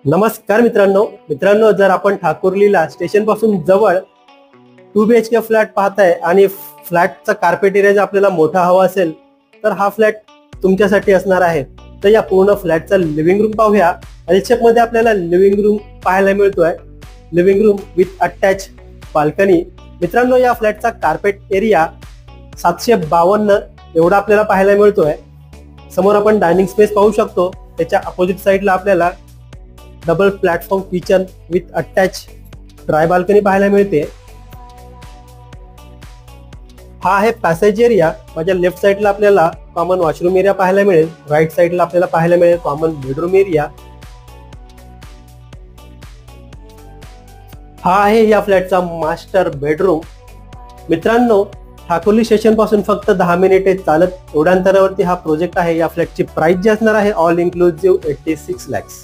नमस्कार मित्रांनो जर आपण ठाकुर्लीला स्टेशन पासून जवळ 2 BHK फ्लॅट पाहताय आणि फ्लॅटचा कार्पेट एरिया जर आपल्याला मोठा हवा असेल तर हा फ्लॅट तुमच्यासाठी असणार आहे। तर या पूर्ण फ्लॅटचा लिव्हिंग रूम पाहूया। एलशेप मध्ये आपल्याला लिव्हिंग रूम पाहायला मिळतोय। Living room with attach balcony. मित्रांनो या फ्लॅटचा कार्पेट एरिया 752 एवढा आपल्याला पाहायला मिळतोय। समोर आपण डायनिंग स्पेस पाहू शकतो। त्याच्या अपोजिट साइडला आपल्याला double platform kitchen with attach dry balcony पाहायला मिळते। हा आहे पॅसेज एरिया। माझ्या लेफ्ट साइडला आपल्याला कॉमन वॉशरूम एरिया पाहायला मिळेल। राइट साइडला आपल्याला पाहायला मिळेल कॉमन बेडरूम एरिया। हा आहे या फ्लॅटचा मास्टर बेडरूम। मित्रांनो ठाकुर्ली स्टेशन पासून फक्त 10 मिनिटे चालत एवढ्या अंतरावरती हा प्रोजेक्ट आहे। या फ्लॅटची प्राइस जी असणार आहे ऑल इन्क्लुसिव्ह 86 लाख।